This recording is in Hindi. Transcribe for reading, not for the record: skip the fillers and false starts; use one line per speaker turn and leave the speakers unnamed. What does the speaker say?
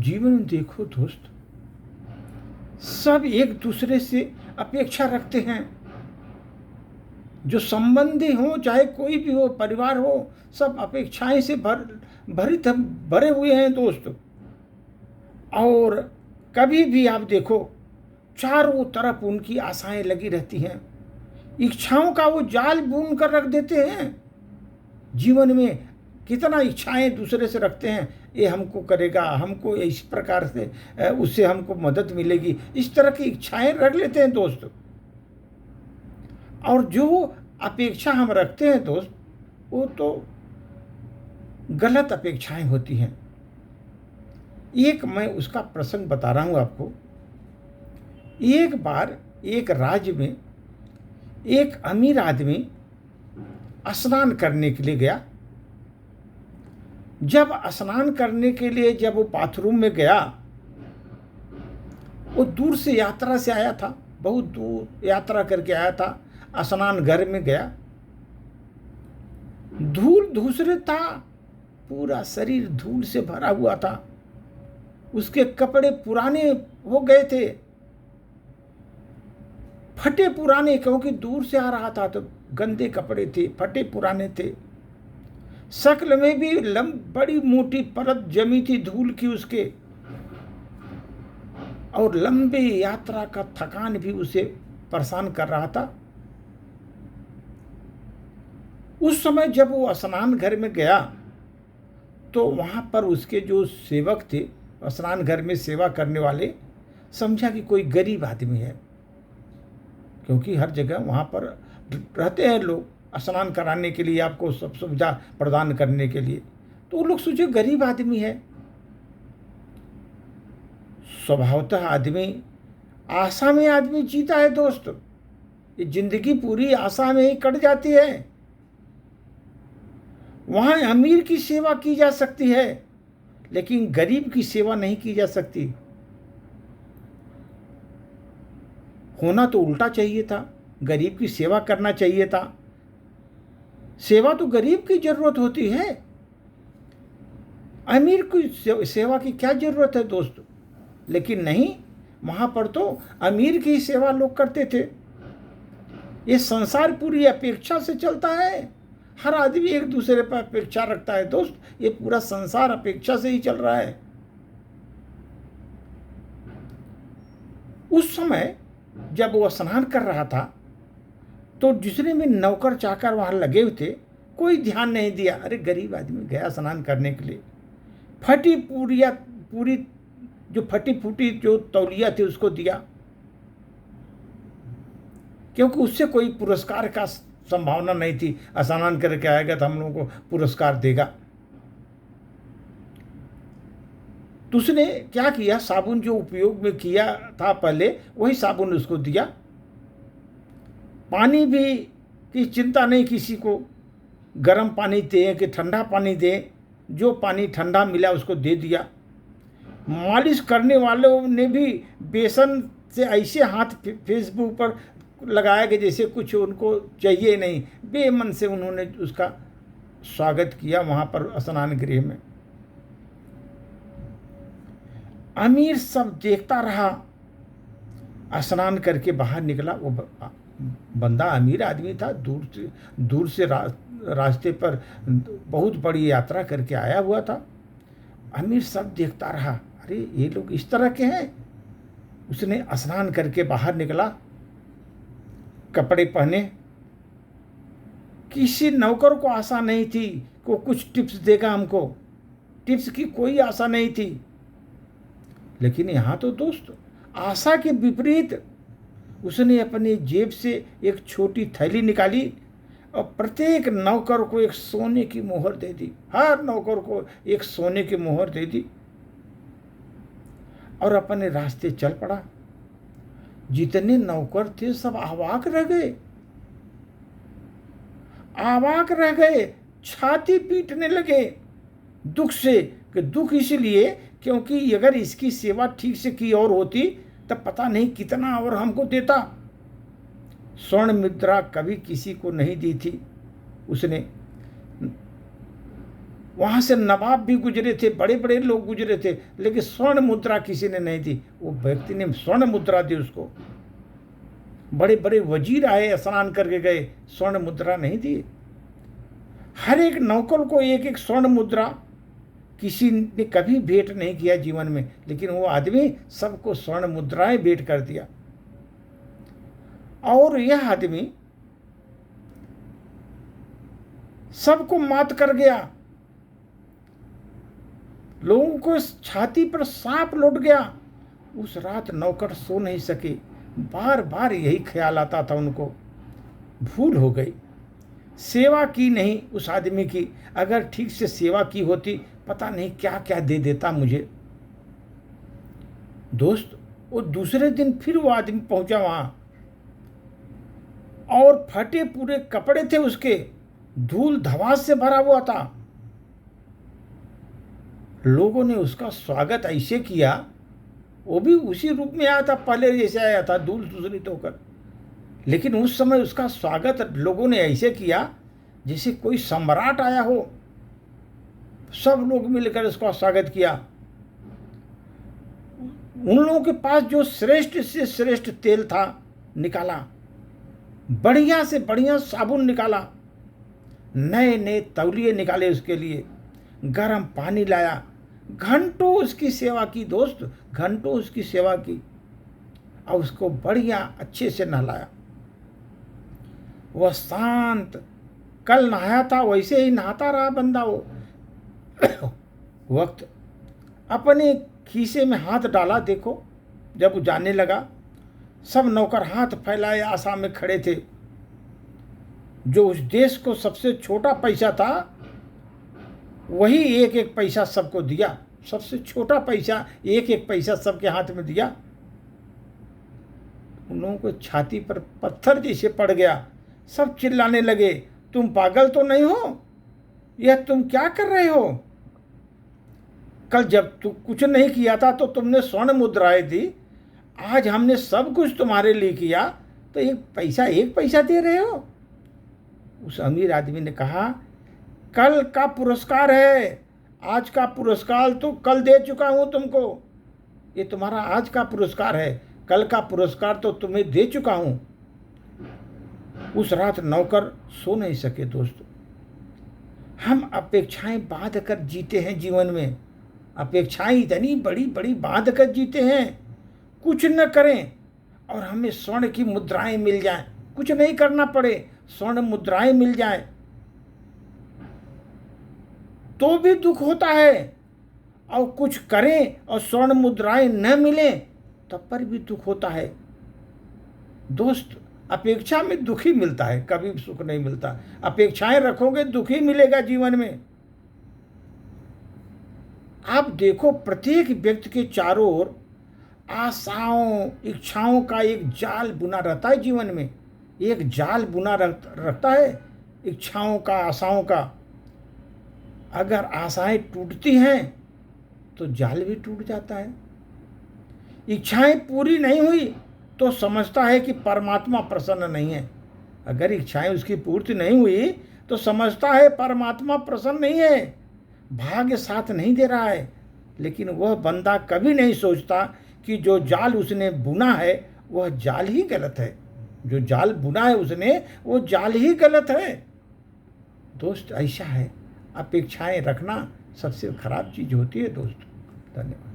जीवन में देखो दोस्त, सब एक दूसरे से अपेक्षा रखते हैं। जो संबंधी हो, चाहे कोई भी हो, परिवार हो, सब अपेक्षाएं से भरे हुए हैं दोस्त। और कभी भी आप देखो, चारों तरफ उनकी आशाएं लगी रहती हैं। इच्छाओं का वो जाल बुन कर रख देते हैं। जीवन में कितना इच्छाएं दूसरे से रखते हैं, ये हमको करेगा, हमको इस प्रकार से उससे हमको मदद मिलेगी, इस तरह की इच्छाएं रख लेते हैं दोस्त। और जो अपेक्षा हम रखते हैं दोस्त, वो तो गलत अपेक्षाएं होती हैं। एक मैं उसका प्रसंग बता रहा हूं आपको। एक बार एक राज्य में एक अमीर आदमी स्नान करने के लिए गया। जब स्नान करने के लिए जब वो बाथरूम में गया, वो दूर से यात्रा से आया था, बहुत दूर यात्रा करके आया था, स्नान घर में गया। धूल धूसरित था, पूरा शरीर धूल से भरा हुआ था। उसके कपड़े पुराने हो गए थे, फटे पुराने, क्योंकि दूर से आ रहा था तो गंदे कपड़े थे, फटे पुराने थे। शक्ल में भी बड़ी मोटी परत जमी थी धूल की उसके, और लंबी यात्रा का थकान भी उसे परेशान कर रहा था। उस समय जब वो स्नान घर में गया तो वहां पर उसके जो सेवक थे, स्नान घर में सेवा करने वाले, समझा कि कोई गरीब आदमी है, क्योंकि हर जगह वहां पर रहते हैं लोग स्नान कराने के लिए, आपको सब सुविधा प्रदान करने के लिए। तो वो लोग सोचे गरीब आदमी है। स्वभावतः आदमी आशा में आदमी जीता है दोस्त। ये जिंदगी पूरी आशा में ही कट जाती है। वहां अमीर की सेवा की जा सकती है, लेकिन गरीब की सेवा नहीं की जा सकती। होना तो उल्टा चाहिए था, गरीब की सेवा करना चाहिए था। सेवा तो गरीब की जरूरत होती है, अमीर की सेवा की क्या जरूरत है दोस्त। लेकिन नहीं, वहां पर तो अमीर की सेवा लोग करते थे। ये संसार पूरी अपेक्षा से चलता है। हर आदमी एक दूसरे पर अपेक्षा रखता है दोस्त। ये पूरा संसार अपेक्षा से ही चल रहा है। उस समय जब वो स्नान कर रहा था तो जितने में नौकर चाकर वहां लगे हुए थे, कोई ध्यान नहीं दिया। अरे गरीब आदमी गया स्नान करने के लिए, पूरी जो फटी फूटी जो तौलिया थी उसको दिया, क्योंकि उससे कोई पुरस्कार का संभावना नहीं थी। स्नान करके आएगा तो हम लोगों को पुरस्कार देगा। तो उसने क्या किया, साबुन जो उपयोग में किया था पहले, वही साबुन उसको दिया। पानी भी की चिंता नहीं किसी को, गर्म पानी दें कि ठंडा पानी दें, जो पानी ठंडा मिला उसको दे दिया। मालिश करने वालों ने भी बेसन से ऐसे हाथ फेसबुक पर लगाया कि जैसे कुछ उनको चाहिए नहीं। बेमन से उन्होंने उसका स्वागत किया वहां पर स्नान गृह में। अमीर सब देखता रहा। स्नान करके बाहर निकला। वो बंदा अमीर आदमी था, दूर से रास्ते पर बहुत बड़ी यात्रा करके आया हुआ था। अमीर सब देखता रहा, अरे ये लोग इस तरह के हैं। उसने स्नान करके बाहर निकला, कपड़े पहने। किसी नौकर को आशा नहीं थी कि वो कुछ टिप्स देगा हमको, टिप्स की कोई आशा नहीं थी। लेकिन यहाँ तो दोस्त आशा के विपरीत उसने अपनी जेब से एक छोटी थैली निकाली और प्रत्येक नौकर को एक सोने की मोहर दे दी। हर नौकर को एक सोने की मोहर दे दी और अपने रास्ते चल पड़ा। जितने नौकर थे सब अवाक रह गए, छाती पीटने लगे दुख से। कि दुख इसलिए क्योंकि अगर इसकी सेवा ठीक से की और होती तब पता नहीं कितना और हमको देता। स्वर्ण मुद्रा कभी किसी को नहीं दी थी उसने। वहाँ से नवाब भी गुजरे थे, बड़े बड़े लोग गुजरे थे, लेकिन स्वर्ण मुद्रा किसी ने नहीं दी। वो व्यक्ति ने स्वर्ण मुद्रा दी उसको। बड़े बड़े वजीर आए, स्नान करके गए, स्वर्ण मुद्रा नहीं दी। हर एक नौकर को एक एक स्वर्ण मुद्रा किसी ने कभी भेंट नहीं किया जीवन में, लेकिन वो आदमी सबको स्वर्ण मुद्राएं भेंट कर दिया। और यह आदमी सबको मात कर गया। लोगों को छाती पर सांप लौट गया। उस रात नौकर सो नहीं सके, बार बार यही ख्याल आता था उनको। भूल हो गई, सेवा की नहीं उस आदमी की। अगर ठीक से सेवा की होती, पता नहीं क्या क्या दे देता मुझे। दोस्त, वो दूसरे दिन फिर वो आदमी पहुंचा वहां, और फटे पूरे कपड़े थे उसके, धूल धवास से भरा हुआ था। लोगों ने उसका स्वागत ऐसे किया, वो भी उसी रूप में आया था, पहले जैसे आया था, धूल दूसरित होकर। लेकिन उस समय उसका स्वागत लोगों ने ऐसे किया जैसे कोई सम्राट आया हो। सब लोग मिलकर उसका स्वागत किया। उन लोगों के पास जो श्रेष्ठ से श्रेष्ठ तेल था निकाला, बढ़िया से बढ़िया साबुन निकाला, नए नए तौलिए निकाले उसके लिए, गर्म पानी लाया, घंटों उसकी सेवा की दोस्त, घंटों उसकी सेवा की, और उसको बढ़िया अच्छे से नहलाया। वह शांत, कल नहाया था वैसे ही नहाता रहा बंदा। वो वक्त अपने खीसे में हाथ डाला, देखो जब वो जाने लगा, सब नौकर हाथ फैलाए आशा में खड़े थे। जो उस देश को सबसे छोटा पैसा था, वही एक एक पैसा सबको दिया। सबसे छोटा पैसा, एक एक पैसा सबके हाथ में दिया। उन लोगों को छाती पर पत्थर जैसे पड़ गया। सब चिल्लाने लगे, तुम पागल तो नहीं हो? यह तुम क्या कर रहे हो? कल जब तू कुछ नहीं किया था तो तुमने स्वर्ण मुद्राएं दी, आज हमने सब कुछ तुम्हारे लिए किया, तो एक पैसा दे रहे हो? उस अमीर आदमी ने कहा, कल का पुरस्कार है, आज का पुरस्कार तो कल दे चुका हूं तुमको। ये तुम्हारा आज का पुरस्कार है, कल का पुरस्कार तो तुम्हें दे चुका हूं। उस रात नौकर सो नहीं सके। दोस्तों, हम अपेक्षाएं बांध कर जीते हैं जीवन में। अपेक्षाएं इतनी बड़ी बड़ी बांध कर जीते हैं, कुछ न करें और हमें स्वर्ण की मुद्राएं मिल जाएं, कुछ नहीं करना पड़े, स्वर्ण मुद्राएं मिल जाएं, तो भी दुख होता है। और कुछ करें और स्वर्ण मुद्राएं न मिले, तब पर भी दुख होता है। दोस्त, अपेक्षा में दुख ही मिलता है, कभी भी सुख नहीं मिलता। अपेक्षाएं रखोगे, दुख ही मिलेगा जीवन में। आप देखो, प्रत्येक व्यक्ति के चारों ओर आशाओं, इच्छाओं का एक जाल बुना रहता है जीवन में। एक जाल बुना रहता है इच्छाओं का, आशाओं का। अगर आशाएं टूटती हैं तो जाल भी टूट जाता है। इच्छाएं पूरी नहीं हुई तो समझता है कि परमात्मा प्रसन्न नहीं है। अगर इच्छाएं उसकी पूर्ति नहीं हुई तो समझता है परमात्मा प्रसन्न नहीं है, भाग्य साथ नहीं दे रहा है। लेकिन वह बंदा कभी नहीं सोचता कि जो जाल उसने बुना है वह जाल ही गलत है। जो जाल बुना है उसने, वो जाल ही गलत है। दोस्त, ऐसा है, अपेक्षाएं रखना सबसे खराब चीज़ होती है दोस्त। धन्यवाद।